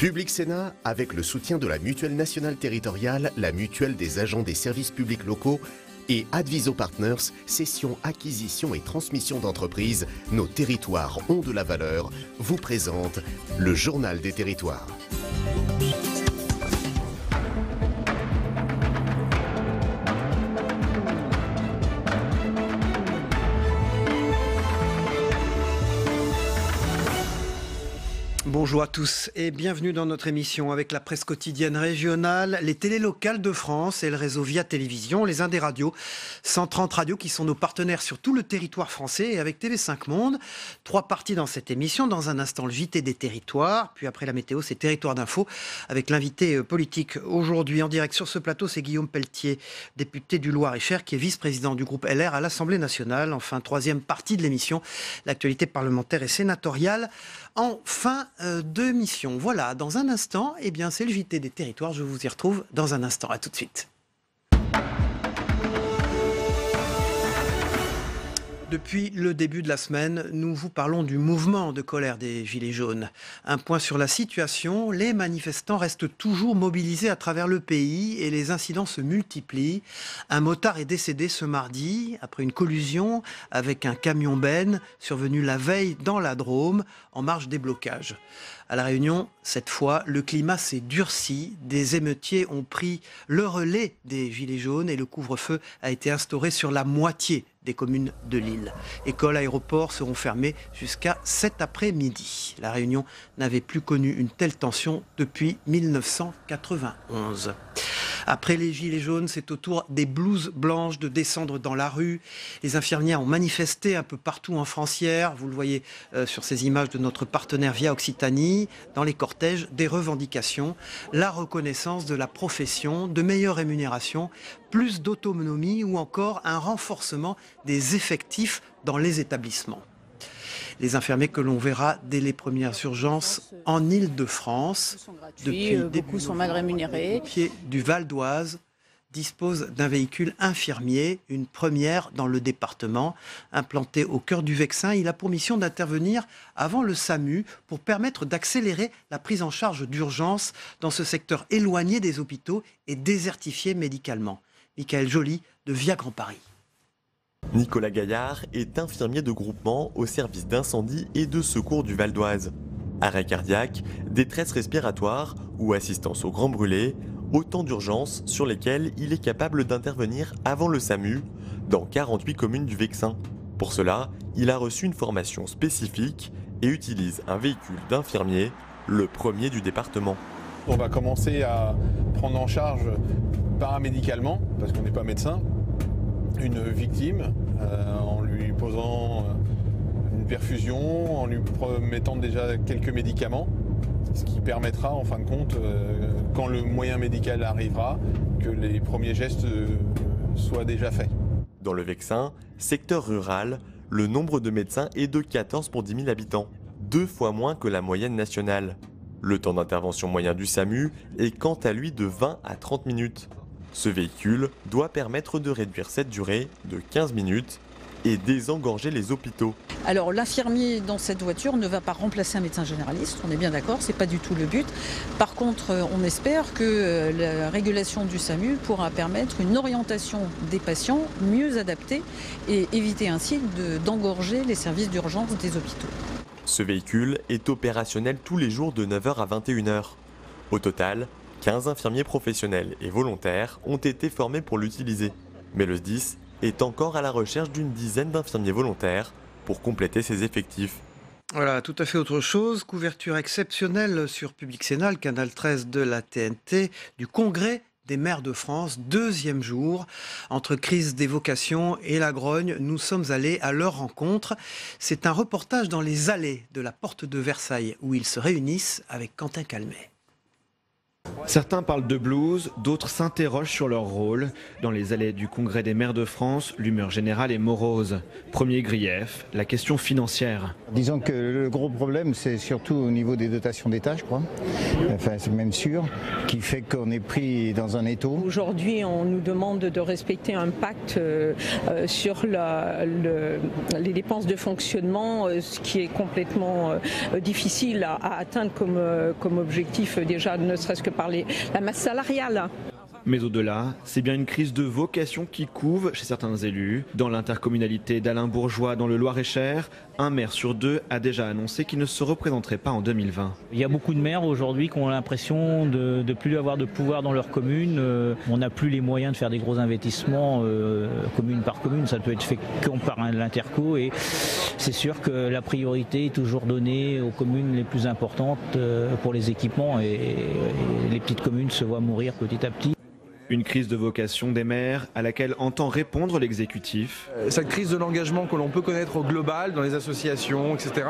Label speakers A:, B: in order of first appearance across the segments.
A: Public Sénat, avec le soutien de la Mutuelle nationale territoriale, la Mutuelle des agents des services publics locaux et Adviso Partners, cession, acquisition et transmission d'entreprises, nos territoires ont de la valeur, vous présente le Journal des territoires.
B: Bonjour à tous et bienvenue dans notre émission avec la presse quotidienne régionale, les télés locales de France et le réseau Via Télévision, les Indes radios, 130 radios qui sont nos partenaires sur tout le territoire français et avec TV5 Monde. 3 parties dans cette émission, dans un instant le JT des territoires, puis après la météo c'est Territoire d'info avec l'invité politique. Aujourd'hui en direct sur ce plateau c'est Guillaume Pelletier, député du Loir-et-Cher qui est vice-président du groupe LR à l'Assemblée nationale. Enfin, 3e partie de l'émission, l'actualité parlementaire et sénatoriale en fin de mission. Voilà, dans un instant, eh bien, c'est le JT des territoires. Je vous y retrouve dans un instant. À tout de suite. Depuis le début de la semaine, nous vous parlons du mouvement de colère des Gilets jaunes. Un point sur la situation, les manifestants restent toujours mobilisés à travers le pays et les incidents se multiplient. Un motard est décédé ce mardi après une collision avec un camion benne survenu la veille dans la Drôme en marge des blocages. À La Réunion, cette fois, le climat s'est durci. Des émeutiers ont pris le relais des Gilets jaunes et le couvre-feu a été instauré sur la moitié des communes de l'île. Écoles, aéroports seront fermés jusqu'à cet après-midi. La Réunion n'avait plus connu une telle tension depuis 1991. Après les Gilets jaunes, c'est au tour des blouses blanches de descendre dans la rue. Les infirmières ont manifesté un peu partout en France hier. Vous le voyez sur ces images de notre partenaire Via Occitanie. Dans les cortèges, des revendications, la reconnaissance de la profession, de meilleures rémunérations, plus d'autonomie ou encore un renforcement des effectifs dans les établissements. Les infirmiers que l'on verra dès les premières urgences en Île-de-France.
C: Depuis beaucoup sont mal rémunérés.
B: Les pompiers du Val d'Oise disposent d'un véhicule infirmier, une première dans le département. Implanté au cœur du Vexin, il a pour mission d'intervenir avant le SAMU pour permettre d'accélérer la prise en charge d'urgence dans ce secteur éloigné des hôpitaux et désertifié médicalement. Michael Joly de Via Grand Paris.
D: Nicolas Gaillard est infirmier de groupement au service d'incendie et de secours du Val d'Oise. Arrêt cardiaque, détresse respiratoire ou assistance aux grands brûlés, autant d'urgences sur lesquelles il est capable d'intervenir avant le SAMU dans 48 communes du Vexin. Pour cela, il a reçu une formation spécifique et utilise un véhicule d'infirmier, le premier du département.
E: On va commencer à prendre en charge paramédicalement, parce qu'on n'est pas médecin, une victime en lui posant une perfusion, en lui mettant déjà quelques médicaments, ce qui permettra en fin de compte, quand le moyen médical arrivera, que les premiers gestes soient déjà faits.
D: Dans le Vexin, secteur rural, le nombre de médecins est de 14 pour 10 000 habitants, 2 fois moins que la moyenne nationale. Le temps d'intervention moyen du SAMU est quant à lui de 20 à 30 minutes. Ce véhicule doit permettre de réduire cette durée de 15 minutes et désengorger les hôpitaux.
C: Alors l'infirmier dans cette voiture ne va pas remplacer un médecin généraliste, on est bien d'accord, c'est pas du tout le but. Par contre, on espère que la régulation du SAMU pourra permettre une orientation des patients mieux adaptée et éviter ainsi d'engorger les services d'urgence des hôpitaux.
D: Ce véhicule est opérationnel tous les jours de 9h à 21h. Au total, 15 infirmiers professionnels et volontaires ont été formés pour l'utiliser. Mais le SDIS est encore à la recherche d'une dizaine d'infirmiers volontaires pour compléter ses effectifs.
B: Voilà, tout à fait autre chose. Couverture exceptionnelle sur Public Sénat, le canal 13 de la TNT, du Congrès des maires de France, 2e jour. Entre crise des vocations et la grogne, nous sommes allés à leur rencontre. C'est un reportage dans les allées de la porte de Versailles où ils se réunissent avec Quentin Calmet.
F: Certains parlent de blues, d'autres s'interrogent sur leur rôle. Dans les allées du Congrès des maires de France, l'humeur générale est morose. Premier grief, la question financière.
G: Disons que le gros problème, c'est surtout au niveau des dotations d'État, je crois. Enfin, c'est même sûr, qui fait qu'on est pris dans un étau.
H: Aujourd'hui, on nous demande de respecter un pacte sur les dépenses de fonctionnement, ce qui est complètement difficile à atteindre comme objectif, déjà ne serait-ce que par la masse salariale.
F: Mais au-delà, c'est bien une crise de vocation qui couve chez certains élus. Dans l'intercommunalité d'Alain Bourgeois dans le Loir-et-Cher, un maire sur deux a déjà annoncé qu'il ne se représenterait pas en 2020.
I: Il y a beaucoup de maires aujourd'hui qui ont l'impression de ne plus avoir de pouvoir dans leur commune. On n'a plus les moyens de faire des gros investissements commune par commune. Ça peut être fait qu'on par l'interco et c'est sûr que la priorité est toujours donnée aux communes les plus importantes pour les équipements et les petites communes se voient mourir petit à petit.
F: Une crise de vocation des maires à laquelle entend répondre l'exécutif.
J: Cette crise de l'engagement que l'on peut connaître au global, dans les associations, etc.,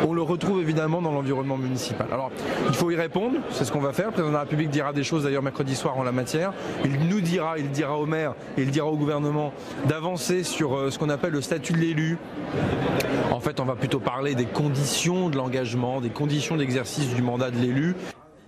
J: on le retrouve évidemment dans l'environnement municipal. Alors, il faut y répondre, c'est ce qu'on va faire. Le président de la République dira des choses d'ailleurs mercredi soir en la matière. Il dira aux maires et il dira au gouvernement d'avancer sur ce qu'on appelle le statut de l'élu. En fait, on va plutôt parler des conditions de l'engagement, des conditions d'exercice du mandat de l'élu.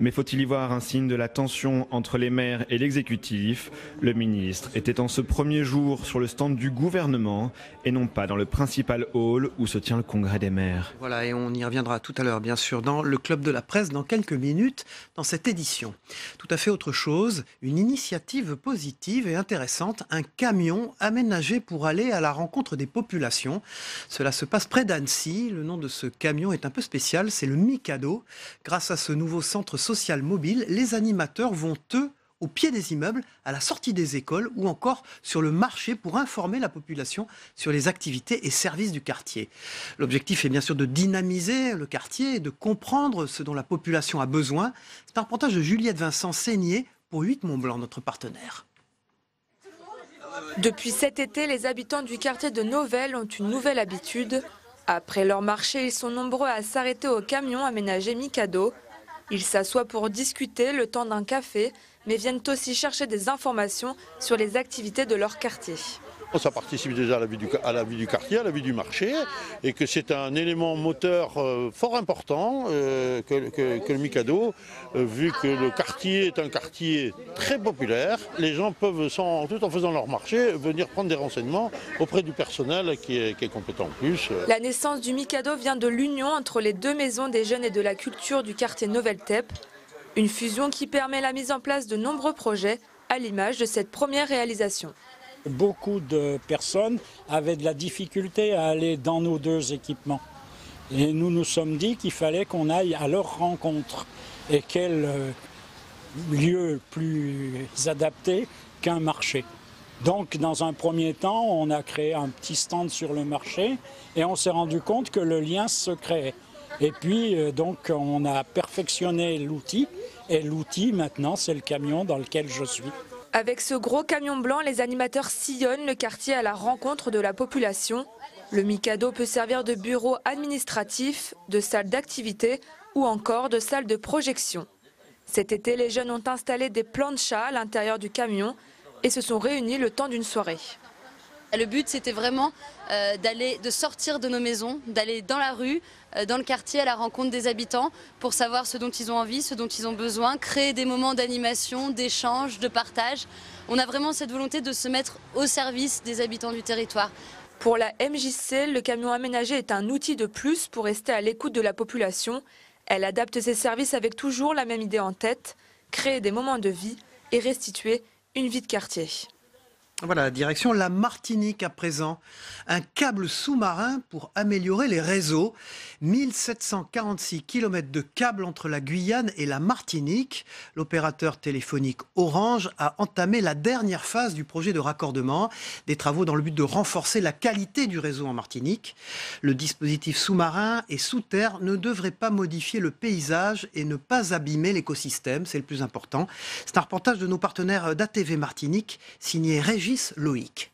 F: Mais faut-il y voir un signe de la tension entre les maires et l'exécutif? Le ministre était en ce premier jour sur le stand du gouvernement et non pas dans le principal hall où se tient le congrès des maires.
B: Voilà, et on y reviendra tout à l'heure, bien sûr, dans le Club de la Presse, dans quelques minutes, dans cette édition. Tout à fait autre chose, une initiative positive et intéressante, un camion aménagé pour aller à la rencontre des populations. Cela se passe près d'Annecy. Le nom de ce camion est un peu spécial, c'est le Mikado. Grâce à ce nouveau centre social mobile, les animateurs vont, eux, au pied des immeubles, à la sortie des écoles ou encore sur le marché pour informer la population sur les activités et services du quartier. L'objectif est bien sûr de dynamiser le quartier et de comprendre ce dont la population a besoin. C'est un reportage de Juliette Vincent-Seigné pour 8 Mont-Blanc, notre partenaire.
K: Depuis cet été, les habitants du quartier de Novelle ont une nouvelle habitude. Après leur marché, ils sont nombreux à s'arrêter au camion aménagé Mikado. Ils s'assoient pour discuter le temps d'un café, mais viennent aussi chercher des informations sur les activités de leur quartier.
L: Ça participe déjà à la vie du quartier, à la vie du marché, et que c'est un élément moteur fort important que le Mikado, vu que le quartier est un quartier très populaire. Les gens peuvent, tout en faisant leur marché, venir prendre des renseignements auprès du personnel qui est compétent en plus.
K: La naissance du Mikado vient de l'union entre les deux maisons des jeunes et de la culture du quartier Noveltep. Une fusion qui permet la mise en place de nombreux projets, à l'image de cette première réalisation.
M: Beaucoup de personnes avaient de la difficulté à aller dans nos deux équipements. Et nous nous sommes dit qu'il fallait qu'on aille à leur rencontre. Et quel lieu plus adapté qu'un marché. Donc dans un premier temps, on a créé un petit stand sur le marché et on s'est rendu compte que le lien se créait. Et puis donc on a perfectionné l'outil et l'outil maintenant c'est le camion dans lequel je suis.
K: Avec ce gros camion blanc, les animateurs sillonnent le quartier à la rencontre de la population. Le Mikado peut servir de bureau administratif, de salle d'activité ou encore de salle de projection. Cet été, les jeunes ont installé des planchas à l'intérieur du camion et se sont réunis le temps d'une soirée.
N: Le but, c'était vraiment de sortir de nos maisons, d'aller dans la rue, dans le quartier, à la rencontre des habitants, pour savoir ce dont ils ont envie, ce dont ils ont besoin, créer des moments d'animation, d'échange, de partage. On a vraiment cette volonté de se mettre au service des habitants du territoire.
K: Pour la MJC, le camion aménagé est un outil de plus pour rester à l'écoute de la population. Elle adapte ses services avec toujours la même idée en tête, créer des moments de vie et restituer une vie de quartier.
B: Voilà, direction la Martinique à présent. Un câble sous-marin pour améliorer les réseaux. 1746 km de câbles entre la Guyane et la Martinique. L'opérateur téléphonique Orange a entamé la dernière phase du projet de raccordement. Des travaux dans le but de renforcer la qualité du réseau en Martinique. Le dispositif sous-marin et sous terre ne devrait pas modifier le paysage et ne pas abîmer l'écosystème. C'est le plus important. C'est un reportage de nos partenaires d'ATV Martinique, signé Régis Loïc.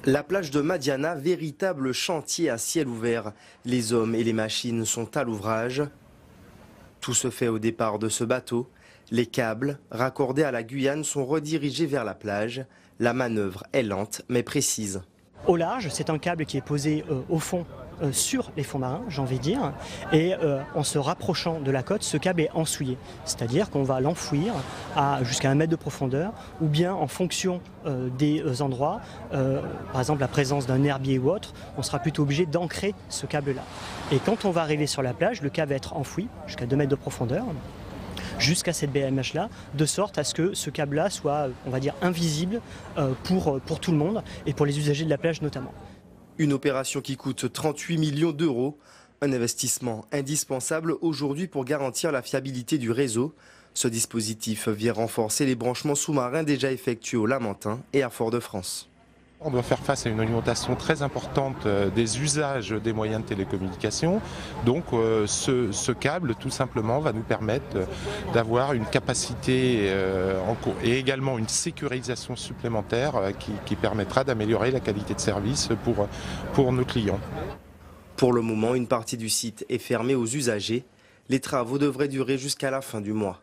O: La plage de Madiana, véritable chantier à ciel ouvert. Les hommes et les machines sont à l'ouvrage. Tout se fait au départ de ce bateau. Les câbles, raccordés à la Guyane, sont redirigés vers la plage. La manœuvre est lente mais précise.
P: Au large, c'est un câble qui est posé au fond, sur les fonds marins, j'ai envie de dire. Et en se rapprochant de la côte, ce câble est ensouillé. C'est-à-dire qu'on va l'enfouir jusqu'à 1 mètre de profondeur, ou bien en fonction des endroits, par exemple la présence d'un herbier ou autre, on sera plutôt obligé d'ancrer ce câble-là. Et quand on va arriver sur la plage, le câble va être enfoui jusqu'à 2 mètres de profondeur, jusqu'à cette BMH-là, de sorte à ce que ce câble-là soit, on va dire, invisible pour tout le monde et pour les usagers de la plage notamment.
O: Une opération qui coûte 38 millions d'euros, un investissement indispensable aujourd'hui pour garantir la fiabilité du réseau. Ce dispositif vient renforcer les branchements sous-marins déjà effectués au Lamentin et à Fort-de-France.
Q: On doit faire face à une augmentation très importante des usages des moyens de télécommunication. Donc ce câble, tout simplement, va nous permettre d'avoir une capacité et également une sécurisation supplémentaire qui permettra d'améliorer la qualité de service pour nos clients.
O: Pour le moment, une partie du site est fermée aux usagers. Les travaux devraient durer jusqu'à la fin du mois.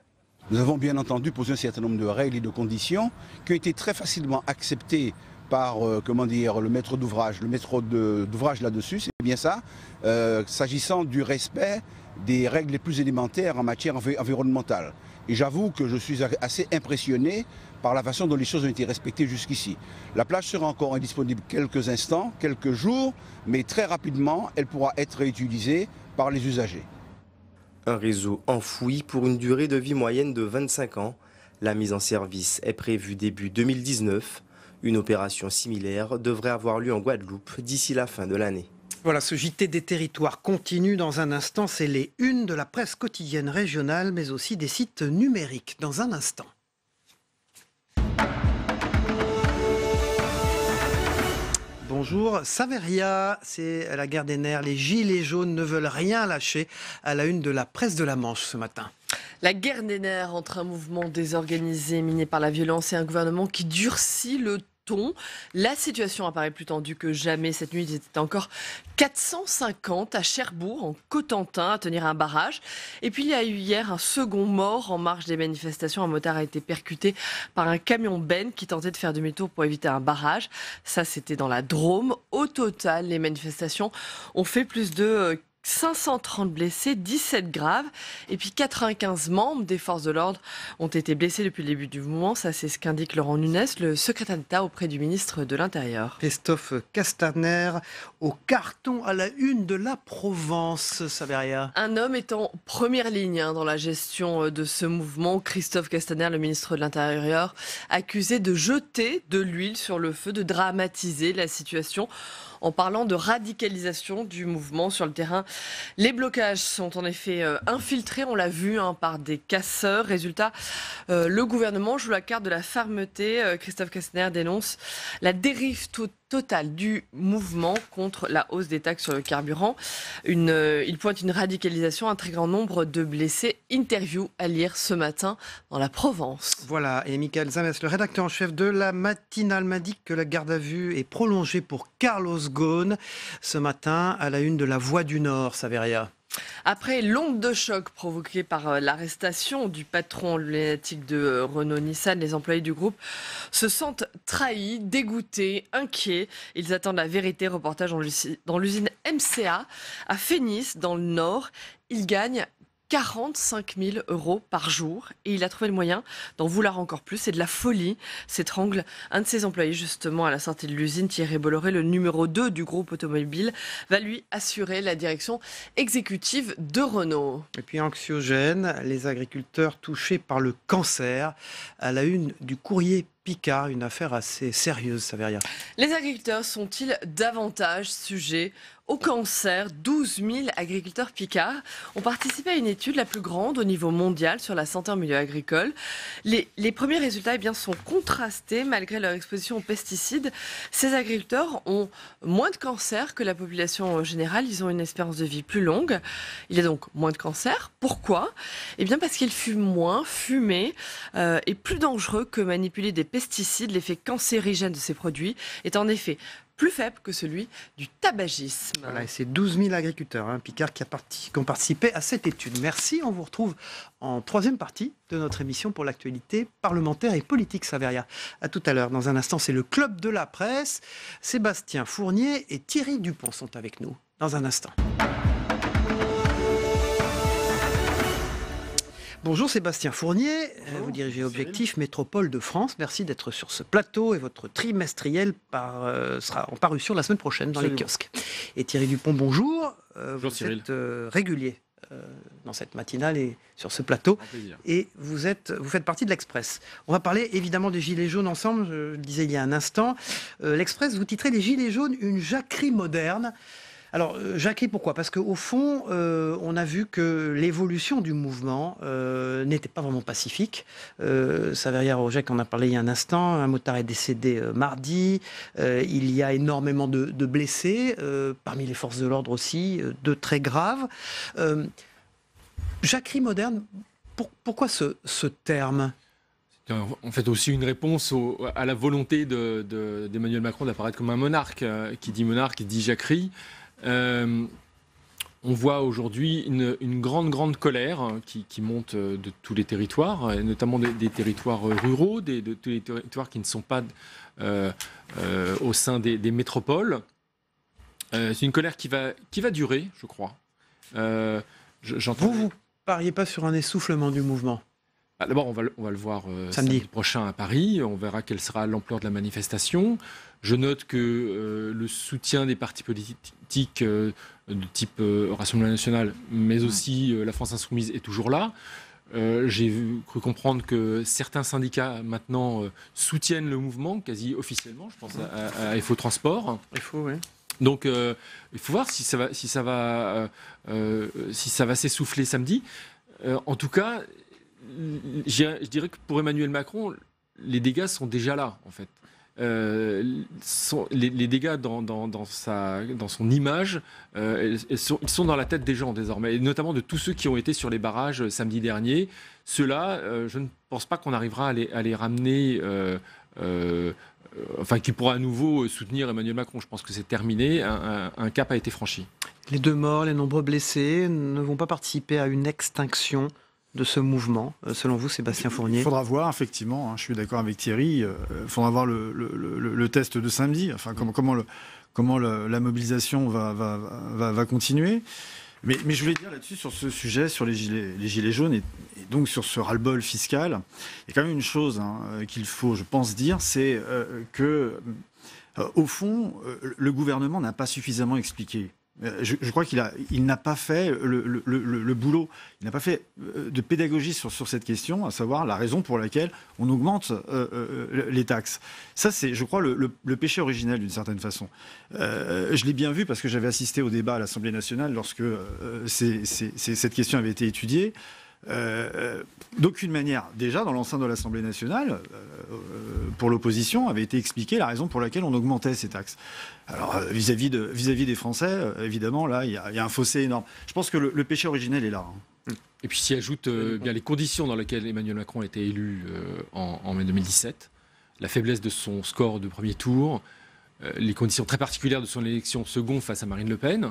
R: Nous avons bien entendu posé un certain nombre de règles et de conditions qui ont été très facilement acceptées par le maître d'ouvrage, d'ouvrage là-dessus, c'est bien ça, s'agissant du respect des règles les plus élémentaires en matière environnementale. Et j'avoue que je suis assez impressionné par la façon dont les choses ont été respectées jusqu'ici. La plage sera encore indisponible quelques instants, quelques jours, mais très rapidement, elle pourra être réutilisée par les usagers.
O: Un réseau enfoui pour une durée de vie moyenne de 25 ans. La mise en service est prévue début 2019. Une opération similaire devrait avoir lieu en Guadeloupe d'ici la fin de l'année.
B: Voilà, ce JT des territoires continue dans un instant. C'est les unes de la presse quotidienne régionale, mais aussi des sites numériques. Dans un instant. Bonjour, Saveria, c'est la guerre des nerfs. Les gilets jaunes ne veulent rien lâcher à la une de la presse de la Manche ce matin.
S: La guerre des nerfs entre un mouvement désorganisé miné par la violence et un gouvernement qui durcit le ton. La situation apparaît plus tendue que jamais. Cette nuit, il était encore 450 à Cherbourg, en Cotentin, à tenir un barrage. Et puis, il y a eu hier un second mort en marge des manifestations. Un motard a été percuté par un camion Ben qui tentait de faire demi-tour pour éviter un barrage. Ça, c'était dans la Drôme. Au total, les manifestations ont fait plus de 530 blessés, 17 graves, et puis 95 membres des forces de l'ordre ont été blessés depuis le début du mouvement. Ça, c'est ce qu'indique Laurent Nunez, le secrétaire d'État auprès du ministre de l'Intérieur.
B: Christophe Castaner, au carton à la une de la Provence, Saveria.
S: Un homme est en première ligne dans la gestion de ce mouvement. Christophe Castaner, le ministre de l'Intérieur, accusé de jeter de l'huile sur le feu, de dramatiser la situation en parlant de radicalisation du mouvement sur le terrain. Les blocages sont en effet infiltrés, on l'a vu, par des casseurs. Résultat, le gouvernement joue la carte de la fermeté. Christophe Castaner dénonce la dérive totale du mouvement contre la hausse des taxes sur le carburant. Il pointe une radicalisation, un très grand nombre de blessés. Interview à lire ce matin dans la Provence.
B: Voilà, et Michael Zames, le rédacteur en chef de la matinale, m'a dit que la garde à vue est prolongée pour Carlos Ghosn ce matin à la une de la Voix du Nord, Saveria.
S: Après l'onde de choc provoquée par l'arrestation du patron lunatique de Renault-Nissan, les employés du groupe se sentent trahis, dégoûtés, inquiets. Ils attendent la vérité. Reportage dans l'usine MCA à Fénis, dans le Nord. Ils gagnent 45 000 € par jour et il a trouvé le moyen d'en vouloir encore plus. C'est de la folie, s'étrangle un de ses employés justement à la sortie de l'usine. Thierry Bolloré, le numéro 2 du groupe automobile, va lui assurer la direction exécutive de Renault.
B: Et puis anxiogène, les agriculteurs touchés par le cancer à la une du Courrier Picard, une affaire assez sérieuse, Saveria.
S: Les agriculteurs sont-ils davantage sujets au cancer? 12 000 agriculteurs picards ont participé à une étude la plus grande au niveau mondial sur la santé en milieu agricole. Les premiers résultats sont contrastés malgré leur exposition aux pesticides. Ces agriculteurs ont moins de cancer que la population générale. Ils ont une espérance de vie plus longue. Il y a donc moins de cancer. Pourquoi? Parce qu'ils fument moins. Fumer est plus dangereux que manipuler des pesticides. L'effet cancérigène de ces produits est en effet plus faible que celui du tabagisme.
B: Voilà, et c'est 12 000 agriculteurs, Picard, qui ont participé à cette étude. Merci, on vous retrouve en troisième partie de notre émission pour l'actualité parlementaire et politique, Saveria. À tout à l'heure. Dans un instant, c'est le Club de la Presse. Sébastien Fournier et Thierry Dupont sont avec nous. Dans un instant. Bonjour Sébastien Fournier, vous dirigez Objectif Métropole de France. Merci d'être sur ce plateau et votre trimestriel sera en parution la semaine prochaine dans les kiosques. Et Thierry Dupont, bonjour.
T: Bonjour Cyril.
B: Vous êtes régulier dans cette matinale et sur ce plateau. Et vous faites partie de l'Express. On va parler évidemment des Gilets jaunes ensemble, je le disais il y a un instant. L'Express, vous titrez les Gilets jaunes, une jacquerie moderne. Alors, jacquerie, pourquoi ? Parce qu'au fond, on a vu que l'évolution du mouvement n'était pas vraiment pacifique. Saveria Rojek en a parlé il y a un instant. Un motard est décédé mardi. Il y a énormément de blessés, parmi les forces de l'ordre aussi, de très graves. Jacquerie moderne, pourquoi ce terme ?
T: En fait, aussi une réponse à la volonté d'Emmanuel Macron d'apparaître comme un monarque. Qui dit monarque, qui dit jacquerie. On voit aujourd'hui une grande colère qui monte de tous les territoires, et notamment des territoires ruraux, de tous les territoires qui ne sont pas au sein des métropoles. C'est une colère qui va durer, je crois.
B: Vous pariez pas sur un essoufflement du mouvement ?
T: D'abord, on va le voir samedi prochain à Paris. On verra quelle sera l'ampleur de la manifestation. Je note que le soutien des partis politiques de type Rassemblement national, mais aussi la France insoumise, est toujours là. J'ai cru comprendre que certains syndicats maintenant soutiennent le mouvement quasi officiellement. Je pense à FO Transport.
B: FO, oui.
T: Donc, il faut voir si ça va s'essouffler samedi. En tout cas, je dirais que pour Emmanuel Macron, les dégâts sont déjà là, en fait. Les dégâts dans son image, ils sont dans la tête des gens désormais, et notamment de tous ceux qui ont été sur les barrages samedi dernier. Ceux-là, je ne pense pas qu'on arrivera à les ramener, qui pourra à nouveau soutenir Emmanuel Macron. Je pense que c'est terminé, un cap a été franchi.
B: Les 2 morts, les nombreux blessés ne vont pas participer à une extinction de ce mouvement, selon vous, Sébastien Fournier?
U: Il faudra voir, effectivement, je suis d'accord avec Thierry, il faudra voir le test de samedi, comment la mobilisation va continuer. Mais je voulais dire là-dessus, sur ce sujet, sur les gilets jaunes, et donc sur ce ras-le-bol fiscal, il y a quand même une chose qu'il faut, je pense, dire, c'est que, au fond, le gouvernement n'a pas suffisamment expliqué. Je crois qu'il n'a pas fait le boulot, il n'a pas fait de pédagogie sur cette question, à savoir la raison pour laquelle on augmente les taxes. Ça, c'est, je crois, le péché originel d'une certaine façon. Je l'ai bien vu parce que j'avais assisté au débat à l'Assemblée nationale lorsque cette question avait été étudiée. D'aucune manière, déjà dans l'enceinte de l'Assemblée nationale, pour l'opposition, avait été expliquée la raison pour laquelle on augmentait ces taxes. Alors vis-à-vis des Français, évidemment, là, il y a un fossé énorme. Je pense que le péché originel est là.
T: Et puis s'y ajoutent bien les conditions dans lesquelles Emmanuel Macron a été élu en mai 2017, la faiblesse de son score de premier tour, les conditions très particulières de son élection second face à Marine Le Pen,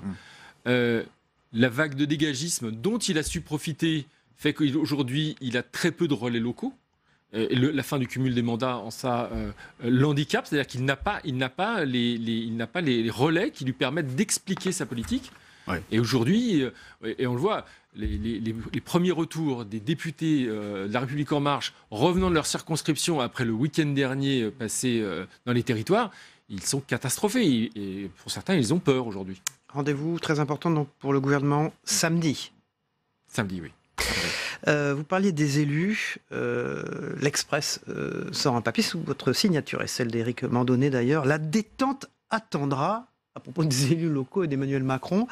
T: la vague de dégagisme dont il a su profiter fait qu'aujourd'hui, il a très peu de relais locaux. Et la fin du cumul des mandats en ça l'handicap, c'est-à-dire qu'il n'a pas les relais qui lui permettent d'expliquer sa politique. Ouais. Et aujourd'hui, et on le voit, les premiers retours des députés de La République En Marche revenant de leur circonscription après le week-end dernier passé dans les territoires, ils sont catastrophés. Et pour certains, ils ont peur aujourd'hui.
B: Rendez-vous très important donc, pour le gouvernement samedi.
T: Samedi, oui.
B: Vous parliez des élus. L'Express sort un papier sous votre signature et celle d'Éric Mandonnet d'ailleurs. La détente attendra, à propos des élus locaux et d'Emmanuel Macron.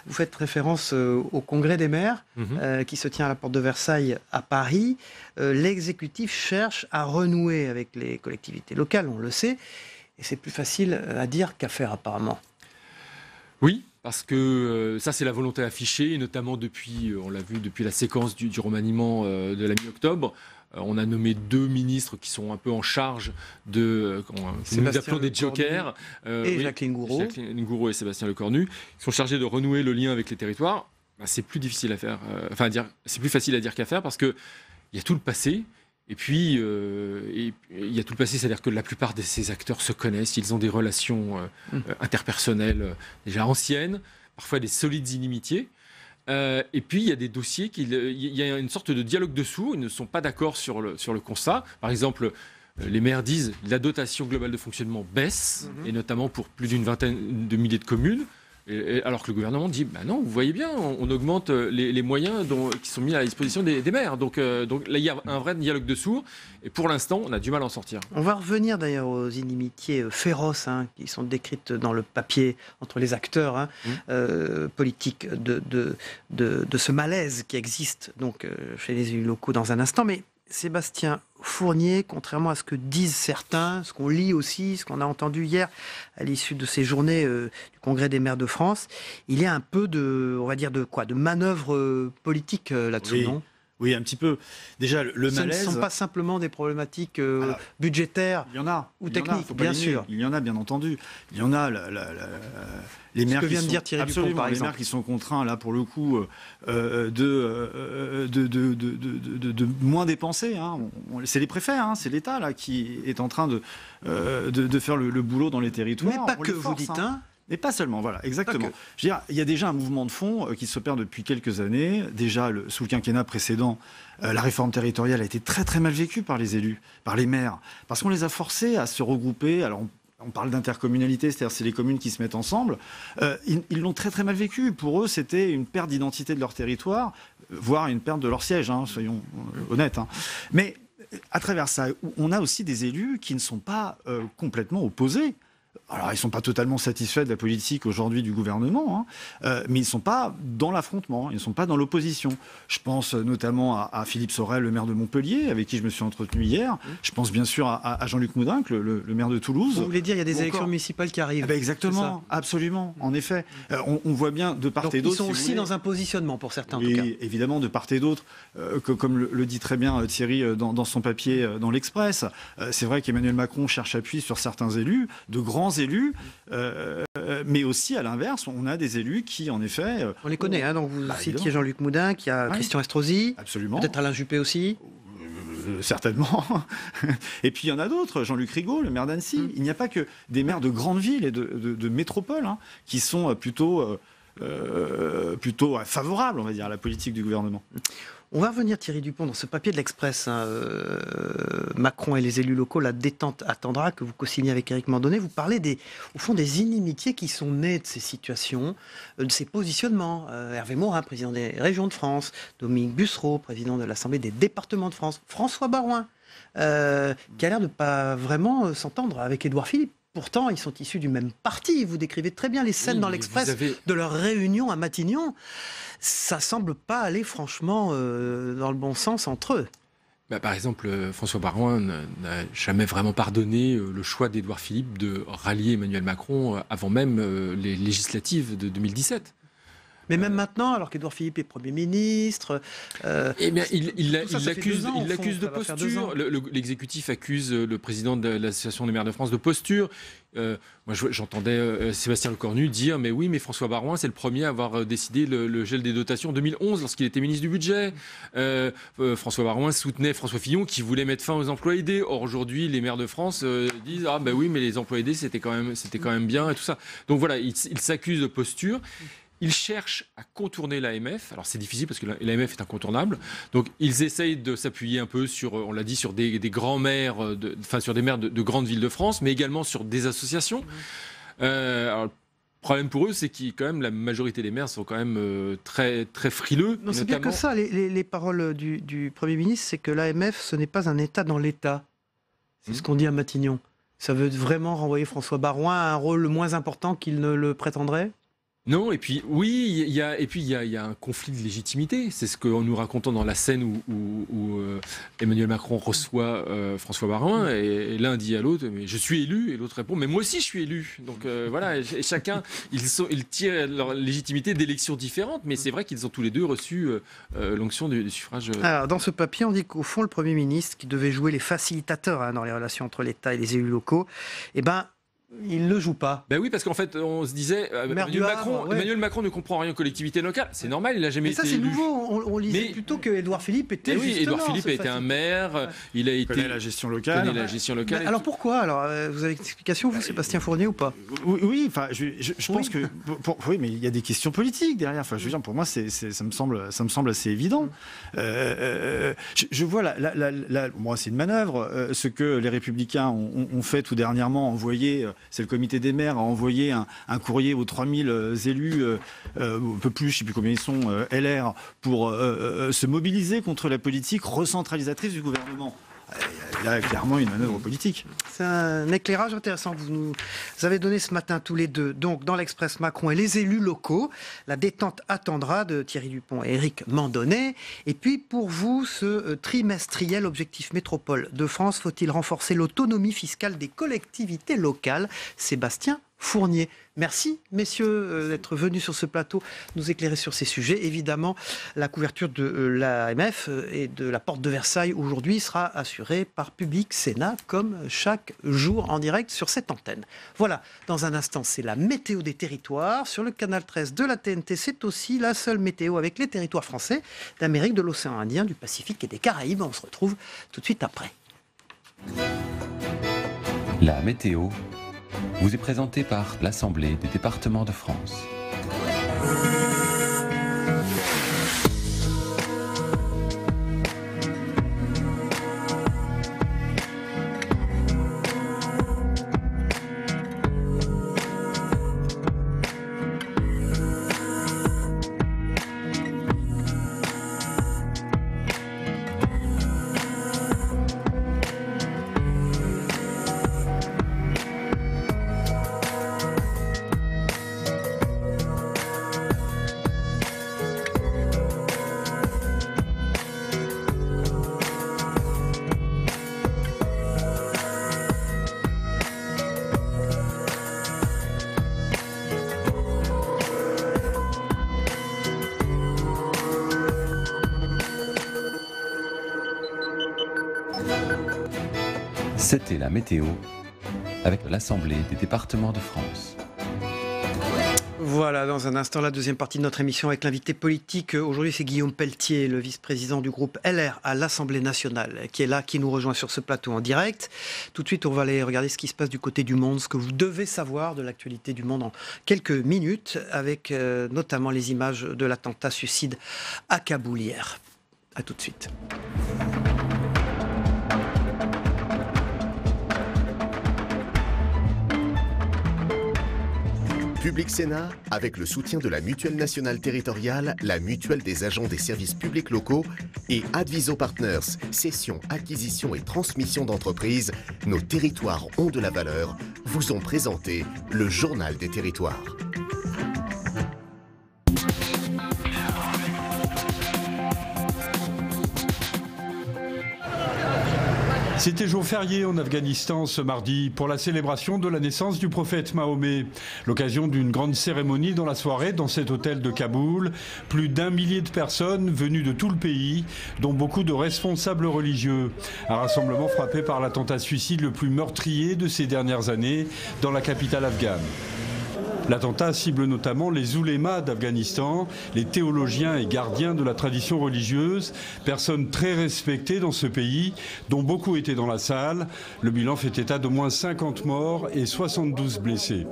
B: Vous faites référence au Congrès des maires qui se tient à la porte de Versailles à Paris. L'exécutif cherche à renouer avec les collectivités locales, on le sait. Et c'est plus facile à dire qu'à faire apparemment.
T: Oui. Parce que ça, c'est la volonté affichée, notamment depuis, on l'a vu, depuis la séquence du remaniement de la mi-octobre. On a nommé 2 ministres qui sont un peu en charge de... nous appelons des jokers.
B: Jacqueline Gouraud.
T: Jacqueline Gouraud et Sébastien Lecornu, qui sont chargés de renouer le lien avec les territoires. C'est plus difficile à faire, c'est plus facile à dire qu'à faire parce qu'il y a tout le passé. Et puis, il y a tout le passé, c'est-à-dire que la plupart de ces acteurs se connaissent, ils ont des relations interpersonnelles déjà anciennes, parfois des solides inimitiés. Et puis, il y a des dossiers, il y a une sorte de dialogue de sourds, ils ne sont pas d'accord sur le constat. Par exemple, les maires disent que la dotation globale de fonctionnement baisse, et notamment pour plus d'une vingtaine de milliers de communes. Alors que le gouvernement dit, non, vous voyez bien, on augmente les moyens qui sont mis à la disposition des maires. Donc là, il y a un vrai dialogue de sourds. Et pour l'instant, on a du mal à en sortir.
B: On va revenir d'ailleurs aux inimitiés féroces qui sont décrites dans le papier entre les acteurs politiques de ce malaise qui existe donc, chez les élus locaux dans un instant. Mais Sébastien Fournier, contrairement à ce que disent certains, ce qu'on lit aussi, ce qu'on a entendu hier à l'issue de ces journées du Congrès des maires de France, il y a un peu de manœuvre politique là-dessous, non ?
U: Oui, un petit peu. Déjà, le malaise...
B: Ce ne sont pas simplement des problématiques budgétaires ou techniques, bien sûr.
U: Il y en a, bien entendu. Il y en a les maires
B: vient de dire Thierry Dupont, par exemple.
U: Les maires qui sont contraints, là, pour le coup, de moins dépenser. C'est les préfets, c'est l'État là qui est en train de faire le boulot dans les territoires.
B: Mais pas que, vous dites,
U: Mais pas seulement, voilà, exactement. Je veux dire, il y a déjà un mouvement de fond qui s'opère depuis quelques années. Déjà, sous le quinquennat précédent, la réforme territoriale a été très très mal vécue par les élus, par les maires, parce qu'on les a forcés à se regrouper. Alors, on parle d'intercommunalité, c'est-à-dire c'est les communes qui se mettent ensemble. Ils l'ont très très mal vécu. Pour eux, c'était une perte d'identité de leur territoire, voire une perte de leur siège, soyons honnêtes. Mais à travers ça, on a aussi des élus qui ne sont pas complètement opposés. Alors, ils ne sont pas totalement satisfaits de la politique aujourd'hui du gouvernement, mais ils ne sont pas dans l'affrontement, ils ne sont pas dans l'opposition. Je pense notamment à Philippe Sorel, le maire de Montpellier, avec qui je me suis entretenu hier. Je pense bien sûr à Jean-Luc Moudinque, le maire de Toulouse.
B: Vous voulez dire, il y a des élections municipales qui arrivent.
U: Exactement, absolument, en effet. On voit bien de part et d'autre.
B: Ils sont aussi dans un positionnement, pour certains en tout cas.
U: Évidemment, de part et d'autre, comme le dit très bien Thierry dans son papier dans l'Express, c'est vrai qu'Emmanuel Macron cherche appui sur certains élus, de grands élus, mais aussi à l'inverse, on a des élus qui, en effet...
B: on les connaît, donc vous citiez Jean-Luc Moudinque, il y a Christian Estrosi, peut-être Alain Juppé aussi.
U: Certainement. Et puis il y en a d'autres, Jean-Luc Rigaud, le maire d'Annecy. Il n'y a pas que des maires de grandes villes et de métropoles qui sont plutôt favorables, on va dire, à la politique du gouvernement.
B: On va revenir, Thierry Dupont, dans ce papier de l'Express, Macron et les élus locaux, la détente attendra, que vous co-signez avec Éric Mandonnet. Vous parlez au fond des inimitiés qui sont nées de ces situations, de ces positionnements. Hervé Morin, président des Régions de France, Dominique Bussereau, président de l'Assemblée des départements de France, François Baroin, qui a l'air de ne pas vraiment s'entendre avec Édouard Philippe. Pourtant, ils sont issus du même parti. Vous décrivez très bien les scènes dans l'Express de leur réunion à Matignon. Ça semble pas aller franchement dans le bon sens entre eux.
T: Par exemple, François Baroin n'a jamais vraiment pardonné le choix d'Édouard Philippe de rallier Emmanuel Macron avant même les législatives de 2017.
B: Mais même maintenant, alors qu'Édouard Philippe est Premier ministre...
T: il l'accuse de posture. L'exécutif accuse le président de l'Association des maires de France de posture. Moi, j'entendais Sébastien Lecornu dire « Mais oui, mais François Baroin, c'est le premier à avoir décidé le gel des dotations en 2011, lorsqu'il était ministre du Budget. François Baroin soutenait François Fillon, qui voulait mettre fin aux emplois aidés. Or, aujourd'hui, les maires de France disent « Ah, ben oui, mais les emplois aidés, c'était quand même bien, et tout ça. » Donc voilà, il s'accuse de posture. Ils cherchent à contourner l'AMF. Alors c'est difficile parce que l'AMF est incontournable. Donc ils essayent de s'appuyer un peu sur, on l'a dit, sur des grands maires, sur des maires de grandes villes de France, mais également sur des associations. Alors, le problème pour eux, c'est que quand même la majorité des maires sont quand même très, très frileux.
B: Non, c'est bien que ça. Les paroles du Premier ministre, c'est que l'AMF, ce n'est pas un État dans l'État. C'est ce qu'on dit à Matignon. Ça veut vraiment renvoyer François Baroin à un rôle moins important qu'il ne le prétendrait ?
T: Non, et puis oui, il y a un conflit de légitimité. C'est ce qu'on nous racontons dans la scène où Emmanuel Macron reçoit François Baroin, et l'un dit à l'autre mais je suis élu, et l'autre répond mais moi aussi je suis élu. Donc voilà, et chacun ils tirent leur légitimité d'élections différentes, mais c'est vrai qu'ils ont tous les deux reçu l'onction du suffrage.
B: Alors dans ce papier, on dit qu'au fond le Premier ministre, qui devait jouer les facilitateurs dans les relations entre l'État et les élus locaux, il ne joue pas.
T: Ben oui, parce qu'en fait, on se disait, Emmanuel Macron ne comprend rien aux collectivités locales. C'est normal, il n'a jamais été élu.
B: Mais ça, c'est nouveau. On lisait plutôt que Édouard Philippe était
T: Édouard Philippe a été un maire, il a été...
U: connaît la gestion locale.
B: Mais alors pourquoi alors, vous avez une explication, vous, Sébastien Fournier, ou pas?
U: Oui, enfin, je pense que... oui, mais il y a des questions politiques derrière. Enfin, je veux dire, pour moi, ça me semble assez évident. Je vois, moi, c'est une manœuvre. Ce que les Républicains ont fait tout dernièrement, envoyé... C'est le comité des maires a envoyé un courrier aux 3000 élus, un peu plus, je ne sais plus combien ils sont, LR, pour se mobiliser contre la politique recentralisatrice du gouvernement. Il y a clairement une manœuvre politique.
B: C'est un éclairage intéressant que vous nous avez donné ce matin tous les deux. Donc, dans l'Express Macron et les élus locaux, la détente attendra de Thierry Dupont et Éric Mandonnet. Et puis, pour vous, ce trimestriel objectif métropole de France, faut-il renforcer l'autonomie fiscale des collectivités locales? Sébastien Fournier. Merci, messieurs, d'être venus sur ce plateau nous éclairer sur ces sujets. Évidemment, la couverture de l'AMF et de la porte de Versailles aujourd'hui sera assurée par Public Sénat, comme chaque jour en direct sur cette antenne. Voilà, dans un instant, c'est la météo des territoires. Sur le canal 13 de la TNT, c'est aussi la seule météo avec les territoires français d'Amérique, de l'océan Indien, du Pacifique et des Caraïbes. On se retrouve tout de suite après.
A: La météo vous est présentée par l'Assemblée des départements de France. C'était la météo avec l'Assemblée des départements de France.
B: Voilà, dans un instant, la deuxième partie de notre émission avec l'invité politique. Aujourd'hui, c'est Guillaume Pelletier, le vice-président du groupe LR à l'Assemblée nationale, qui est là, qui nous rejoint sur ce plateau en direct. Tout de suite, on va aller regarder ce qui se passe du côté du monde, ce que vous devez savoir de l'actualité du monde en quelques minutes, avec notamment les images de l'attentat suicide à Kaboul hier. A tout de suite.
V: Public Sénat, avec le soutien de la Mutuelle nationale territoriale, la Mutuelle des agents des services publics locaux et Adviso Partners, cession, acquisition et transmission d'entreprises, nos territoires ont de la valeur, vous ont présenté le Journal des territoires.
W: C'était jour férié en Afghanistan ce mardi pour la célébration de la naissance du prophète Mahomet. L'occasion d'une grande cérémonie dans la soirée dans cet hôtel de Kaboul. Plus d'1 millier de personnes venues de tout le pays, dont beaucoup de responsables religieux. Un rassemblement frappé par l'attentat suicide le plus meurtrier de ces dernières années dans la capitale afghane. L'attentat cible notamment les oulémas d'Afghanistan, les théologiens et gardiens de la tradition religieuse, personnes très respectées dans ce pays, dont beaucoup étaient dans la salle. Le bilan fait état d'au moins 50 morts et 72 blessés.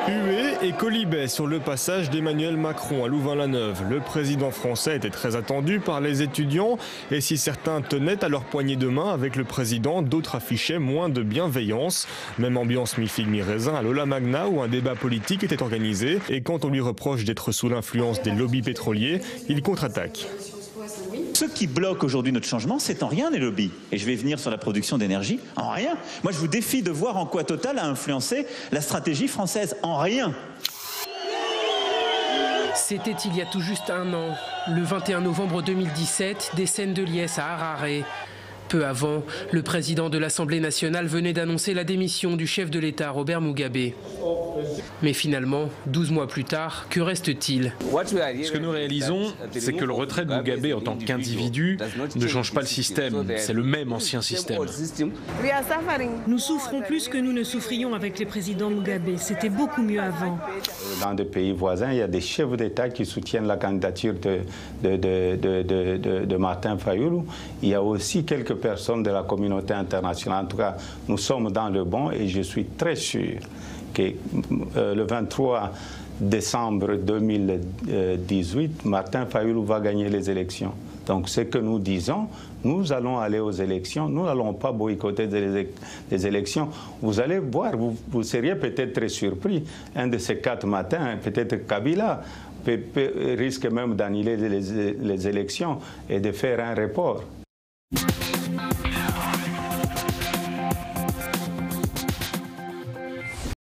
X: Huée et colibet sur le passage d'Emmanuel Macron à Louvain-la-Neuve. Le président français était très attendu par les étudiants et si certains tenaient à leur poignée de main avec le président, d'autres affichaient moins de bienveillance. Même ambiance mi-figue mi-raisin à l'Aula Magna où un débat politique était organisé et quand on lui reproche d'être sous l'influence des lobbies pétroliers, il contre-attaque.
C: ce qui bloque aujourd'hui notre changement, c'est en rien les lobbies. Et je vais venir sur la production d'énergie, en rien. Moi, je vous défie de voir en quoi Total a influencé la stratégie française, en rien.
D: C'était il y a tout juste un an, le 21 novembre 2017, des scènes de liesse à Harare. Peu avant, le président de l'Assemblée nationale venait d'annoncer la démission du chef de l'État, Robert Mugabe. Mais finalement, 12 mois plus tard, que reste-t-il?
E: Ce que nous réalisons, c'est que le retrait de Mugabe en tant qu'individu ne change pas le système. C'est le même ancien système.
G: Nous souffrons plus que nous ne souffrions avec le président Mugabe. C'était beaucoup mieux avant.
Y: Dans des pays voisins, il y a des chefs d'État qui soutiennent la candidature de Martin Fayulu. Il y a aussi quelques personnes de la communauté internationale. En tout cas, nous sommes dans le bon et je suis très sûr que le 23 décembre 2018, Martin Fayulu va gagner les élections. Donc, ce que nous disons, nous allons aller aux élections, nous n'allons pas boycotter les élections. Vous allez voir, vous seriez peut-être très surpris. Un de ces 4 matins, peut-être Kabila risque même d'annuler les élections et de faire un report.